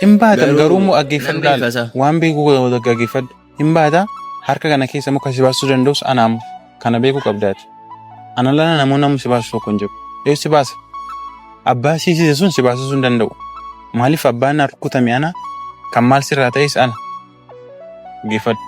Imbaata garuu mu aggeeffadhaan waan beeku aggeeffadhu imbaata harka kana keessa muka si baasuu danda'us anaam kana beeku qabdaati. Ana lana namoonni si baasuu tokko hin jiru. Yoo si baasa abbaa siisise sun si baasuu hin danda'u. Maaliif abbaan rukutame ana kan maal sirraa ta'es ana aggeeffadhu.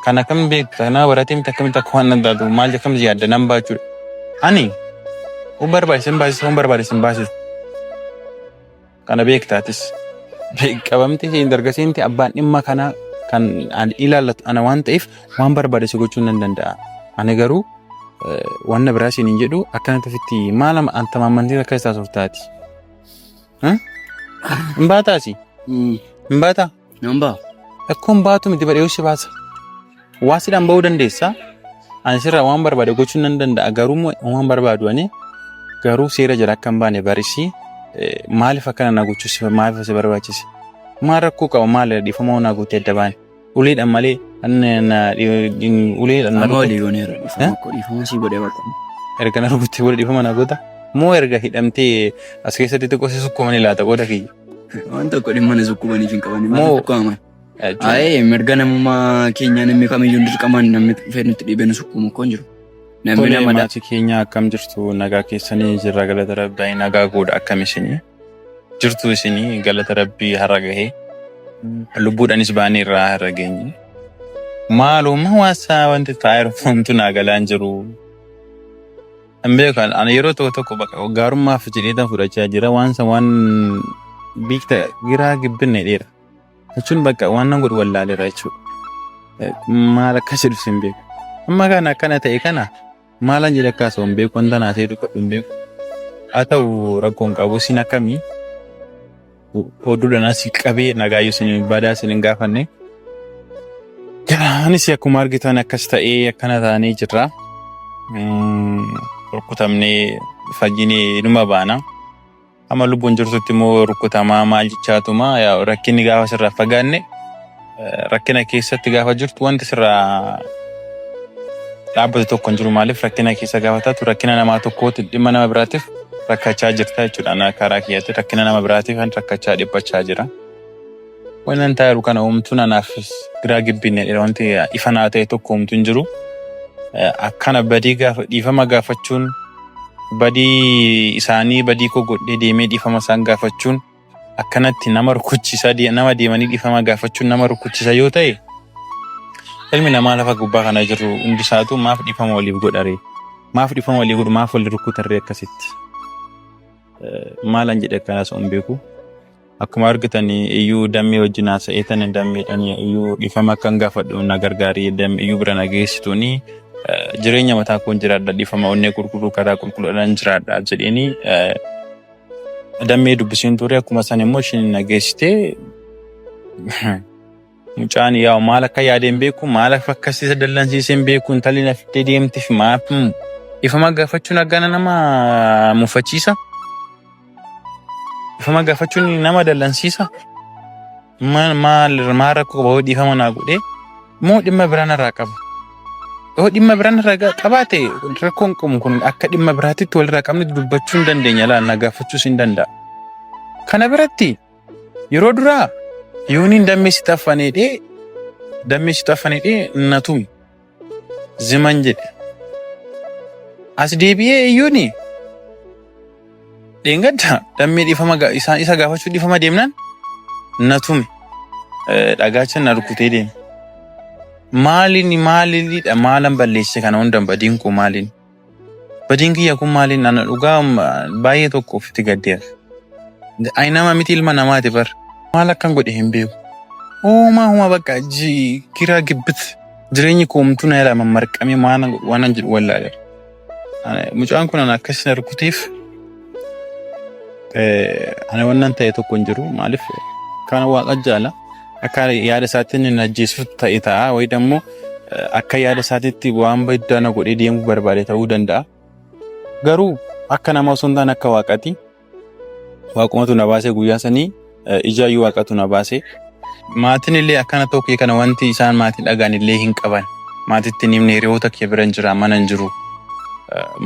Kana kam beektu kana baratee miti akkamitti akka waan dandaatu maal jechuun yaadda nan baachuudha. Ani barbaachisa hin baasisu barbaachisa hin baasisu. Kana beektaatis. Qabamtee hin dargasiinti abbaan dhimma kana kan ilaallatu ana waan ta'eef waan barbaade si gochuu nan danda'a. Ani garuu waan na biraa siin hin jedhu akkanatti ofitti maal anta maamantii akka isaa sooftaati. Hin baataasi? Hin baataa? Hin baa. Akkuma baatu miti badhee si baasa. Waa sidhaan bahuu dandeessaa? Ani sirraa waan barbaade gochuu nan danda'a garuu waan barbaadu ani garuu seera jala akka hin baane barisi. Maaliif akkana na gochuusi maaliif si barbaachise? Maal rakkoo qaba maal dhiifama na gootee adda baane? Uleedhaan malee uleedhaan na gootee dhiifama si godhee bakka. Erga na rukuttee booda dhiifama na goota? Moo erga hidhamtee as keessatti xiqqoo si sukkumanii laata qooda kiyya? Waan tokko dhimma na sukkumaniif hin qabani. Maal sukkumaman? Mirga namummaa keenya namni kamiyyuu dirqamaan namni fedhutti dhiibee nu sukkumu koo hin jiru. Namni maatii keenya akkam jirtu nagaa keessanii jirra galata rabbii nagaa godha akkam isinii jirtu isinii galata rabbii har'a gahee lubbuudhaanis baanii irraa har'a geenye maaluma waasaa wanti taa'eeru fontu naagalaan jiru ambeekan ana yeroo tokko bakka gaarummaaf jedheetan fudhachaa jira waan biikta giraa gibbinne dheera jechuun bakka waan nan godhu wallaaleera jechuudha maal akka jedhu sin beeku amma kana akkana ta'e kana maalan jedhe akkaasoo hin beeku wanta naa ta'e dubbadhu hin beeku haa ta'u rakkoon qabu sin akkamii hodduudhaan asii qabee nagaayyuu sin badaa sin hin gaafanne anis akkuma argitan akkas ta'ee akkana taanee jirra rukkutamnee fajjinee numa baana amma lubbuun jirtutti immoo rukkutamaa maal jechaatuma rakkinni gaafa sirraa fagaanne rakkina keessatti gaafa jirtu wanti sirraa dhaabbate tokko hin jiru maaliif rakkina keessa gaafa taatu rakkina namaa tokkootti dhimma nama biraatiif rakkachaa jirta jechuudha. Karaa kiyyaatti rakkina nama biraatiif rakkachaa dhiphachaa jira. Waan ta'eeru kana uumtuun anaaf giraa gibbinne wanti ifa naa ta'e tokko uumtu hin jiru. Akkana dhiifama gaafachuun badii isaanii badii koo godhee deemee dhiifama isaan gaafachuun akkanatti nama rukuchisa nama deemanii dhiifama gaafachuun nama rukuchisa yoo ta'e ilmi namaa lafa gubbaa kana jiru hundi isaatu maaf dhiifama waliif godharee maaf dhiifama waliif godhu maaf walii rukutarree akkasitti maalan jedhe akkanaas hin beeku akkuma argitanii iyyuu dammee wajjin haasa'eetan dammeedhaan iyyuu dhiifama akkan gaafadhu na gargaarii iyyuu bira na geessituuni jireenya mataa koon jiraadha dhiifama onnee qulqulluu karaa qulqulluudhaan jiraadha jedheenii dammee dubbisiin ture akkuma san immoo ishiin na geessitee mucaan yaa maal akka yaadeen beeku maal akka akkasiisa dallansiiseen beeku intalli na fittee deemtiif maaf dhiifama gaafachuun akkana nama mufachiisa dhiifama gaafachuun nama dallansiisa maal rakkoo qaba dhiifama naa godhee moo dhimma biraan irraa qaba yoo dhimma biraan irraa qabaate rakkoon qabu kun akka dhimma biraatitti walirraa qabne dubbachuu hin dandeenya laal na gaafachuus hin danda'a kana biratti yeroo duraa yooniin dammee si xaffanedhee natumi ziman jedhe as deebi'ee iyyuuni dheengadda dammee dhiifama isa gaafachuu dhiifama deemnaan natumi dhagaachan na rukutee deeme maaliinidha maalan balleesse kana hundan badiin koo maaliin badiin kiyya kun maaliin ana dhugaa baay'ee tokko ofitti gaddeera aynama miti ilma namaati bar maal akkan godhe hin beeku huma bakka giraa gibbit jireenyi koomtuu na ilama marqamee waan jedhu wallaale mucaan kun ana akkasina rukuteef ana wannan ta'e tokko hin jiru maaliif kana waaqa jaala akka yaada isaatiin hin ajjeesuuf ta'e ta'a wayi dammoo akka yaada isaatiitti waan baddaa na godhee deemuu barbaade ta'uu danda'a garuu akka nama osoo hin taane akka waaqati waaqumatu na baasee guyyaa sanii ijaayyuu waaqatu na baasee maatiin illee akkana tokko kana wanti isaan maatiin dhagaan illee hin qaban maatiitti nimne hiriyoota kee bira jira mana hin jiru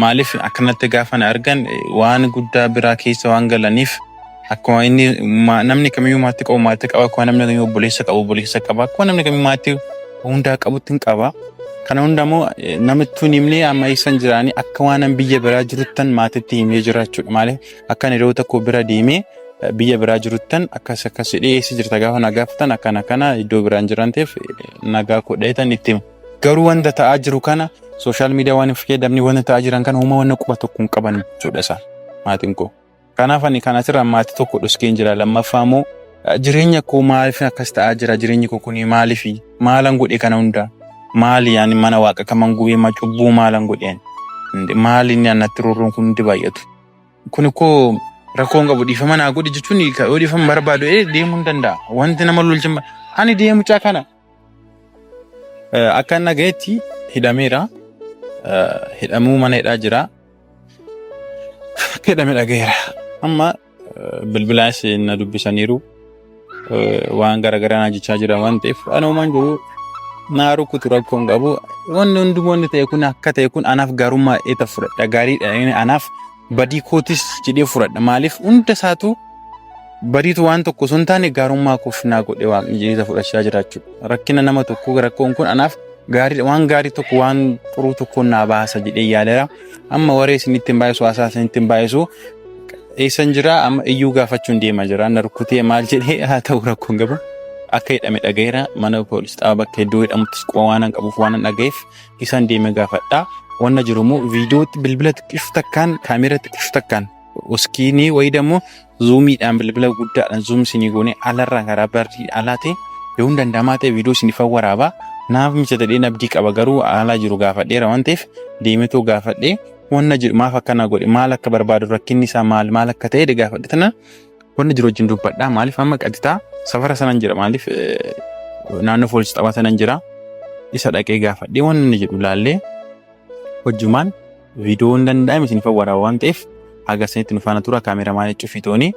maaliif akkanatti gaafa na argan waan guddaa biraa keessa waan galaniif akkuma inni namni kamiyyuu maatii qaba akkuma namni kamiyyuu obboleessa qaba akkuma namni kamiyyuu maatii hundaa qabutti hin qaba. Kana hundamoo namatti himnee amma eessan jiraanii akka waan biyya biraa jiruttan maatiitti himee jiraachuudha malee akka yeroo tokko bira deemee biyya biraa jiruttan akkas dhiyeessi jirta gaafa nagaafatan akkana iddoo biraan jiranteef nagaa kodheetan itti hima. Garuu wanta ta'aa jiru kana sooshaal miidiyaa waan fayyadamni wanta ta'aa jiran kana uuma wanna quba tokko hin qaban jechuudha isaan maatiin koo. Kanaaf ani kan asirraa maatii tokko dhuskeen jira lammaffaa immoo jireenya koo maaliif akkas ta'aa jira jireenyi koo kuni maaliif maalan godhe kana hundaa maali yaani mana waaqa kaman gubee ma cubbuu maalan godheen maali inni annatti rorroon kun hundi baay'atu. Kun koo rakkoon qabu dhiifama naa godhi jechuun yoo dhiifama barbaadu deemuu hin danda'a. Wanti nama lolchin ani deemuchaa kana akka nagayetti hidhameera. Hidhamuu mana hidhaa jira. Hidhamee dhagayeera. Amma bilbilaas na dubbisaniiru waan garagaraa na jechaa jira waan ta'eef anumaan jiru naa rukutu rakkoon qabu. Wanni hundumoonni ta'e kun akka ta'e kun anaaf gaarummaa eeta fudhadha. Gaariidha anaaf badii kootis jedhee fudhadha. Maaliif hunda isaatu badiitu waan tokko sun taane gaarummaa koof naa godhe waaqni jedhee fudhachaa jiraachudha. Rakkina nama tokko rakkoon kun anaaf gaarii waan gaarii tokko waan xuruu tokko naa baasa jedhee yaaleera. Amma waree isinitti hin baay'isu haasaa isinitti hin baay'isu eessan jira amma iyyuu gaafachuun deema jira. Na rukkutee maal jedhee haa ta'u rakkoon qabu. Akka hidhame dhagayeera mana poolis xaaba bakka iddoo hidhamuttis qofa waan qabuuf waan dhagayeef isaan deeme gaafadha. Wanna jirumoo viidiyootti bilbila xiqqishu takkaan kaameera xiqqishu takkaan uskiinii wayidammoo zuumiidhaan bilbila guddaadhaan zuum sinii goonee alarraa karaa bardii alaatee yoo hin danda'amaa ta'e viidiyoo sinifan waraabaa naaf mijatadhee abdii qaba garuu alaa jiru gaafadheera waan ta'eef deemetoo gaafadhee wanna jiru maaf akkana godhe maal akka barbaadu rakkinni isaa maal akka ta'e gaafadhe tana wanna jiru wajjin dubbadhaa maaliif amma qaditaa safara sanan jira maaliif naannoo poolis xaaba sanan jira isa dhaqee gaafadhee wanna jedhu laallee hojjumaan viidiyoo hin danda'ame sinifan waraabaa waan ta'eef agarsiisanitti nufaana tura kaameramaan cufitooni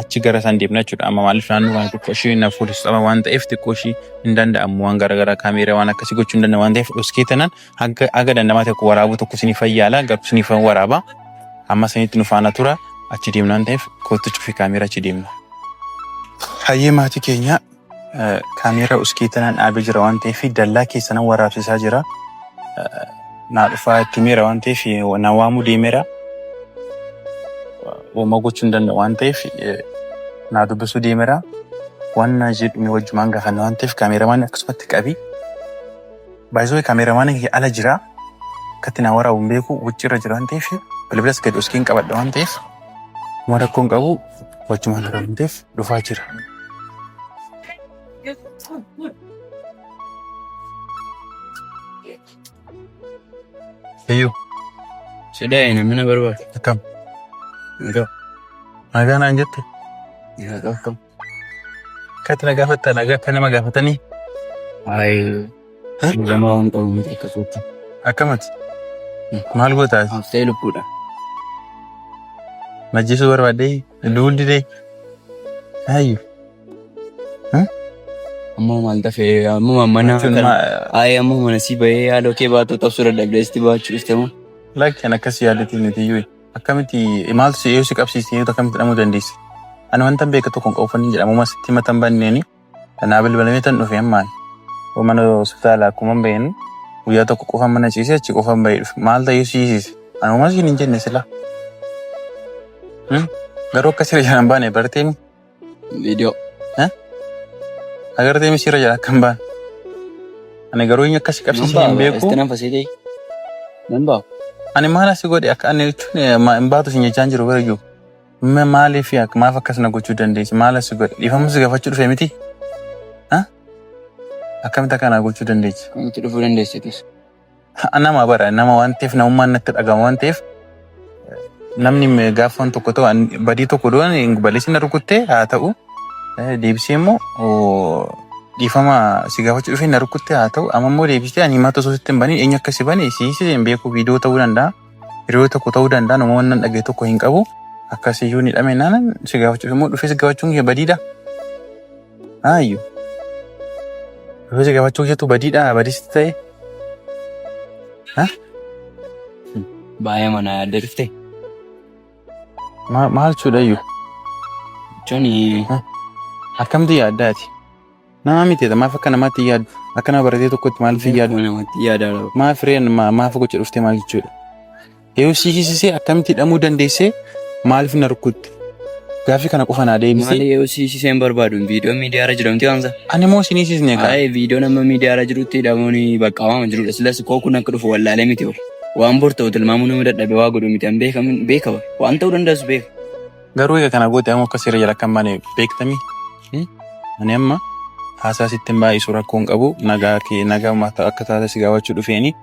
achi gara san deemna jechuudha. Amma maaliif naannoo waan tokko ishee na poolis xaaba waan ta'eef xiqqoo ishee hin danda'amu waan garagaraa kaameraa waan akkasii gochuu hin danda'amu waan ta'eef dhuskee tanan haga dandamaa tokko waraabuu tokko sinifan yaala garuu sinifan waraaba amma sanitti nufaana tura achi deemna waan ta'eef kootu cufii kaameraa achi deemna. Hayyee maatii keenya kaameraa dhuskee tanan dhaabee jira waan ta'eef dallaa keessan waraabsisaa jira. Naa dhufaa itti miira waan ta'eef na waamuu deemeera. Wama gochuun danda'u waan ta'eef naa dubbisuu deemeera. Waan na jedhu wajjumaan gaafanna waan ta'eef kaameramaan akkasumatti qabi. Baay'isoo kaameramaan ala jira. Akkatti naa waraabuun beeku wajjirra jira waan ta'eef bilbilas gadi dhuskeen qabadha waan ta'eef waan rakkoon qabu wajjumaan waan ta'eef dhufaa jira. Eeyyuu. Sedaya namni na barbaadu. Akkam. Egaa. Nagaa naan jette. Egaa akkam. Akkatti na gaafatta nagaa akka nama gaafatanii. Ayi. Nama waan qabu miti akkasutti. Akkamati. Maal gootaa? Haftee lubbuudha. Majjisuu barbaadee duulli dee. Ayyuu. Amma maal tafee amma mana amma mana si bahee haala kee baatoo tabsuu dadhabdee sitti baachuu istamu. Lakkeen akkasii yaadatiin nitiyyuu akkamitti maaltu si eeyyuu si qabsiisee yoo akkamitti hidhamuu dandeessi. Ani wanta beeka tokko hin qabuufanii jedhamu sitti matan banneeni kanaa bilbilamee tan dhufe ammaan mana hospitaala akkuma baheen guyyaa tokko qofaan mana ciisee achi qofaan bahee dhufe maal ta'ee siisiise anuma siin hin jenne sila. Garuu akkasii jalaan baane barteemi. Viidiyoo. Agartee misira jala kan baan. Ani garuu inni akkasii qabsiisee hin beeku. Istinan fasidee. Nambaa. Ani maal asii godhe akka ani jechuun hin baatu sin jechaan jiru bara jiru. Maaliif maaf akkas na gochuu dandeessi maal asii godhe dhiifama si gaafachuu dhufe miti. Akkamitti akka na gochuu dandeessi. Akkamitti dhufuu dandeessitis. Nama bara nama waan ta'eef namummaan natti dhagama waan ta'eef namni gaafa waan tokko ta'u badii tokko doon balleessi na rukuttee haa ta'u. Deebisee immoo dhiifama si gaafachuu dhufee na rukuttee haa ta'u amma immoo deebisee ani himata osoo sitti hin baniin eenyu akkasii bane siisee hin beeku viidiyoo ta'uu danda'a hiriyoo tokko ta'uu danda'a nama waan dhagee tokko hin qabu akkasiyyuu ni dhamee naan si gaafachuu immoo dhufee si gaafachuun badiidha. Hayyuu. Dhufee si gaafachuu jettu badiidha badiisti ta'e. Baay'ee mana yaadda dhuftee. Maal jechuudha iyyuu? Choni. Akkamtu yaaddaati? Nama miti maaf akka namaatti yaaddu? Akka nama baratee tokkotti maaliif yaaddu? Namatti yaadala. Maaf reen maaf gocha dhuftee maal jechuudha? Yoo siisisee akkamitti hidhamuu dandeessee maaliif na rukkutte? Gaaffii kana qofa naa deebisee. Maali yoo siisiseen barbaadu viidiyoo miidiyaarra jiramti waamsa. Ani moo sinisisne kaa? Viidiyoo nama miidiyaarra jirutti hidhamuun bakka waama jirudha. Silas koo kun akka dhufu wallaalee miti oolu. Waan bor ta'u tilmaamuu nama dadhabe waa godhu miti an beekama. Waan ta'uu danda'us beeka. Garuu egaa kana goote ammoo akka seera jala kan baane beektami. Ani amma haasaa sittin baay'isuu rakkoo hin qabu nagaa akka taate si gaafachuu dhufeeni.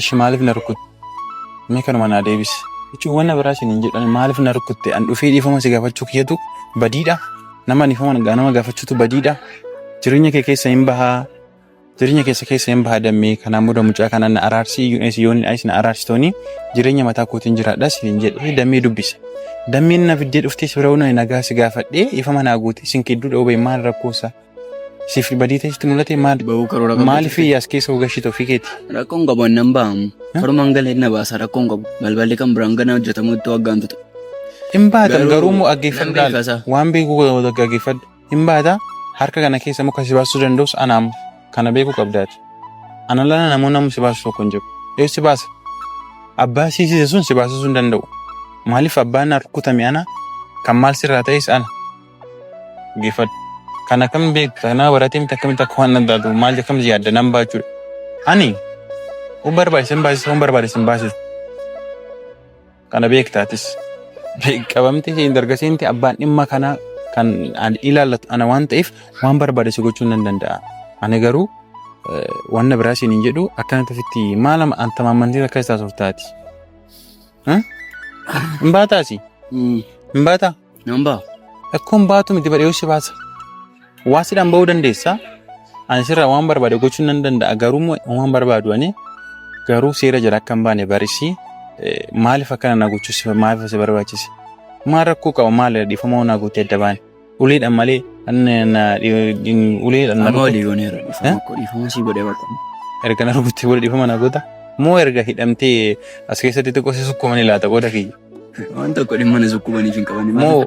Ishi maaliif na rukkutte? Mee kanuma naa deebisi. Jechuun wanna biraa isin hin jedhan maaliif na rukkutte? An dhufee dhiifama si gaafachuu kiyyatu badiidha. Nama dhiifama gaafachuutu badiidha. Jireenya kee keessa hin bahaa. Jireenya keessa hin bahaa dammee kanaan booda mucaa kanaan na araarsii yoon isin araarsitooni jireenya mataa kootiin jiraadha isin jedhee dammee dubbisa. Dammeen na fiddee dhuftee si bira uuna nagaa si gaafadhee dhiifama naa goote isin kidduu dha'uu bahe maal rakkoosa? Siif badii ta'etti mul'ate maaliif yaas keessa hogashite ofii keeti? Rakkoon qabu annan ba'amu. Farumaan galee na baasa rakkoon qabu. Balballi kan biraan gana hojjetamu itti waggaantu ta'u. Hin baatan garuu immoo dhaggeeffadhu laala. Waan beekuu dhaggeeffadhu. Hin baata harka kana keessa muka si baasuu danda'us anaam kana beekuu qabdaati. Ana lana namoonni si baasu tokko hin jiru. Yoo si baasa abbaa siisise sun si baasisuu hin danda'u. Maaliif abbaan na rukkutame ana kan maal sirraa ta'es ana dhaggeeffadhu. Kana kam beekta kana baratee miti akkamitti akka waan addaatu maal akkamitti yaadda nan baachuudha. Ani barbaadisan baasisu. Kana beektaatis qabamtee hin dargaseenti abbaan dhimma kana kan ilaallatu ana waan ta'eef waan barbaade si gochuu nan danda'a. Ani garuu wanna biraa siin hin jedhu akkanatti ofitti maal anta maamantii akka isaa sooftaati. Hin baataasi? Hin baataa? Nan ba'a. Akkoon baatu miti badhee si baasa. Waasidhaan bahuu dandeessaa? Ani sirraa waan barbaade gochuu nan danda'a garuu waan barbaadu ani garuu seera jala akka hin baane barisi maaliif akkana na gochuus maaliif si barbaachise? Maal rakkoo qaba maal dhiifama naa gootee adda baane? Uleedhaan malee uleedhaan nama walii gooneera dhiifama sii godhee bakka. Erga na rukuttee booda dhiifama naa goota? Moo erga hidhamtee as keessatti xiqqoo si sukkumanii laata qooda kiyya? Waan tokko dhimma na sukkumaniif hin qabani. Moo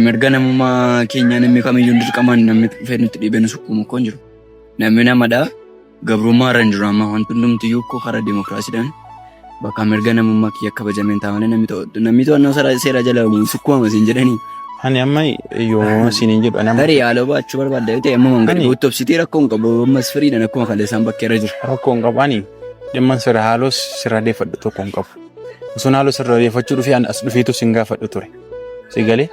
mirga namummaa keenya namni kamiyyuu dirqamaan namni fedhutti dhiibee nu sukkumu koo hin jiru. Namni namadhaa gabrummaa irra hin jiru amma wanti hundumtiyyuu koo karaa dimokiraasiidhaan bakka mirga namummaa kiyya kabajameen taa'anii namni to'annoo seera jala sukkuma siin jedhanii. Ani amma yoo siin hin jedhu anama. Tarii haaloo baachuu barbaadda yoo ta'e amma mangala guutuu obsitii rakkoon qabu ammas firiidhaan akkuma kaleessaan bakkeerra jiru. Rakkoon qabu ani dhimma sirra haaloo sirra deeffadhu tokko hin qabu. Osoo haaloo sirra deeffachuu dhufee as dhufeetu sin gaafadhu ture. Sigalee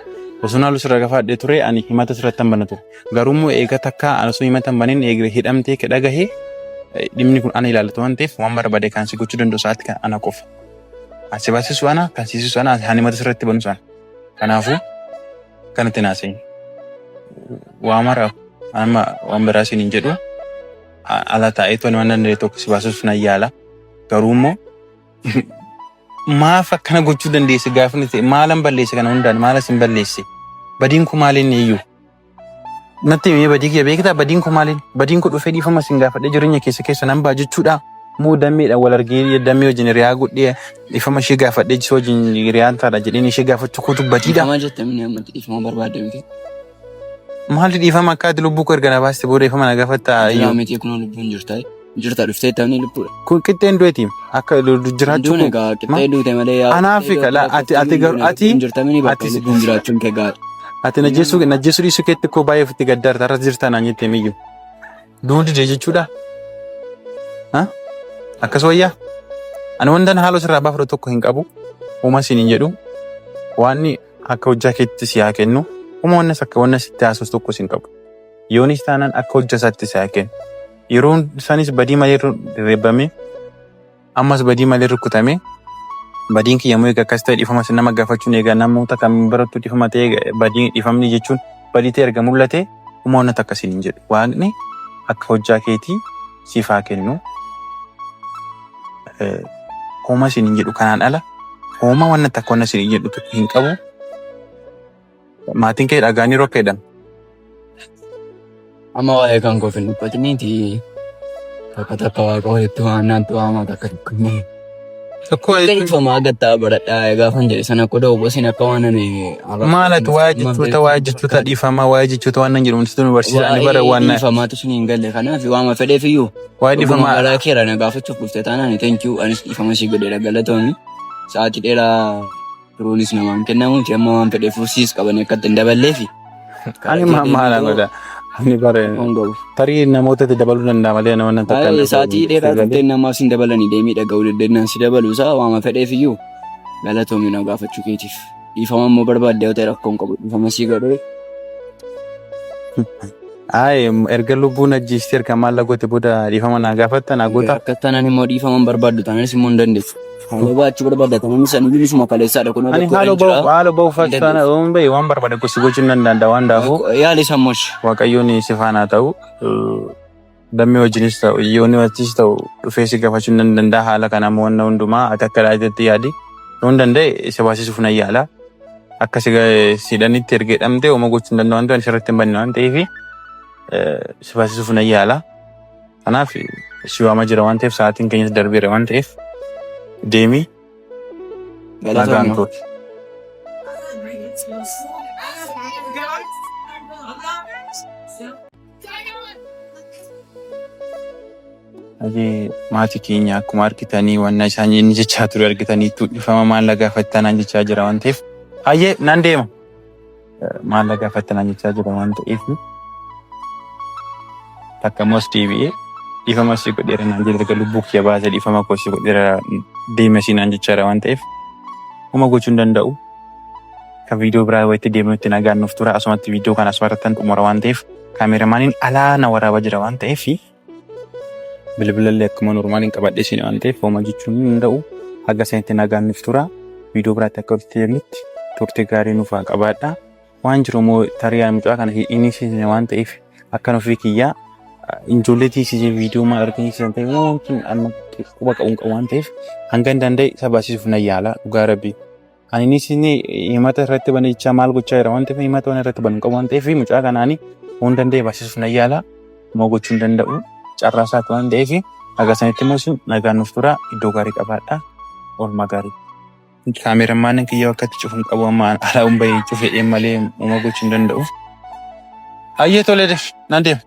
osoo haaloo sirra gaafadhee ture ani himata sirratti hin banatu. Garuu immoo eega takka osoo himata hin banin eegre hidhamtee dhagahee dhimmi kun ana ilaallatu waan ta'eef waan barbaade kan si gochuu danda'u sa'aatti kan ana qofa. Asi baasisu ana kan siisisu ana ani himata sirratti banu sana. Kanaafuu kanatti naasee waa mara amma waan biraa siin hin jedhu ala taa'eetu ani waan danda'e tokko si baasisuuf nan yaala. Garuu immoo maaf akkana gochuu dandeesse gaafni ta'e maalan balleesse kana hundaan maalas hin balleesse badiin kun maaliin iyyuu natti mee badii kiyya beektaa badiin kun maaliin badiin kun dhufee dhiifama sin gaafadhee jireenya keessa nan baa jechuudha moo dammeedhaan wal argee dammee wajjin hiriyaa godhee dhiifama ishee gaafadhee jisoo wajjin hiriyaan taadha jedheen ishee gaafachuu kutu badiidha. Dhiifama jettamni ammatti dhiifama barbaadde miti. Maalli dhiifama akka ati lubbuu koo erga na baaste booda dhiifama na gaafattaa iyyuu. Yaa miti kunoo lubbuun jirtaa jirta dhuftee taa'anii lubbuudha. Kun qixxeen du'eeti akka jiraachuu kun. Egaa qixxee duute malee anaaf kala ati garuu ati jirtamini bakka lubbuun jiraachuun kee gaadha. Ati najjeesuu dhiisuu keetti koo baay'ee ofitti gaddaarta irra jirta naan jettee miyyuu. Duun didee jechuudha. Akkas wayyaa. Ani wantan haaloo sirraa baafadhu tokko hin qabu. Uuma siin hin jedhu. Waan akka hojjaa keetti si haa kennu. Uuma wannas akka wanna sitti haasoftu tokko siin qabu. Yoonis taanaan akka hojjaa isaatti si haa kennu. Yeroon isaanis badii malee reebbame ammas badii malee rukkutame badiin kiyya immoo egaa akkas ta'e dhiifama sin nama gaafachuun egaa namoota kan barattu dhiifama ta'e badii dhiifamni jechuun badii ta'e erga mul'ate uuma wannata akkasiin hin jedhu. Waaqni akka hojjaa keetii siif haa kennu. Hooma siin hin jedhu kanaan ala hooma wannata akka wanna siin hin jedhu hin qabu. Maatiin kee dhagaanii rokka jedhama. Amma waa'ee kan koo finniffatiniiti takka waaqa walitti waannaan tu'aamaa takka dukkanne Ifama agatta baradhaa gaafan jedhe sana qoda obosin akka waan ani maalat waa jechuuta dhiifama waa jechuuta waan nan jedhu wanti barsiisaan bara waan ifamaatu sun hin galle kanaaf waama fedheef iyyuu waa dhiifama garaa keera na gaafachuuf dhufte taanaan thank you anis dhiifama si godheera galatoomii sa'aatii dheeraa turuunis namaan kennamu amma waan fedheef siis qaban akka ittiin daballeefi ani maala godha ani bare tarii namoota dabaluu danda'a malee namoonni takka sa'aatii dheeraa ta'e namaaf sin dabalanii deemii dhaga'uu dandeenyaan si dabaluu isaa waama fedheef iyyuu galatoomii na gaafachuu keetiif dhiifama immoo barbaadde yoo ta'e rakkoon qabu dhiifama sii godhee. Erga lubbuun ajjeestii erga maalla goote booda dhiifama naa gaafatta naa goota. Akka tanaan immoo dhiifama barbaaddu taanis immoo hin dandeessu. Haaloo baachuu barbaadda tanaan isaanii bilisuma kaleessaadha kun ani haaloo ba'u fakkana waan barbaade gosi gochuun nan danda'a waan daafu yaali sammosh waaqayyoon si faana ta'u dammee wajjinis ta'u yoonni wajjis ta'u dhufee si gaafachuun nan danda'a haala kana immoo wanna hundumaa akka laayitetti yaadi yoo danda'e isa baasisuuf nan yaala akka sidhanitti erga hidhamte oma gochuun danda'u waan ta'an sirriitti hin banne waan ta'eef si baasisuuf nan yaala kanaaf si waama jira waan ta'eef sa'aatiin keenyas darbeera waan ta'eef deemi nagaan kooti. Maatii keenya akkuma argitanii waan isaan inni jechaa ture argitaniitu dhifama maalla gaafattanaan jechaa jira waan ta'eef hayyee nan deema maalla gaafattanaan jechaa jira waan ta'eef takka mos deebi'ee dhifama si godheera naan jedhe lubbuu kiyya baasee dhifama koo si godheera deema si naan jechaa waan ta'eef uma gochuu hin danda'u kan viidiyoo biraa wayitti deemnutti nagaan nuuf tura asumatti viidiyoo kana asirrattan xumura waan ta'eef kaameeramaaniin alaa na waraabaa jira waan ta'eef bilbilallee akkuma normaaliin qabadhee siin waan ta'eef hooma jechuun hin danda'u haga sanitti nagaan nuuf tura viidiyoo biraatti akka walitti deemnutti turte gaarii nuuf haa qabaadha waan jiru immoo tariyaan mucaa kana inni siin waan ta'eef akka nuuf kiyyaa ijoollee tiisisee viidiyoo maal argisiisan ta'e wanti amma quba qabuun qabu waan ta'eef hanga hin danda'e isa baasisuuf nan yaala dhugaa rabbii. Ani nisini himata irratti bane jecha maal gochaa jira waan ta'eef himata waan irratti banu qabu waan ta'eef mucaa kanaani waan danda'e baasisuuf nan yaala moo gochuu hin danda'u carraa isaati waan ta'eef haga sanitti immoo sun nagaan nuuf tura iddoo gaarii qabaadha oolmaa gaarii. Kaameeramaan kiyyaa akkatti cufuun qabu amma alaa hin bahee cufee malee moo gochuu hin danda'u. Hayyee tolee nan deema.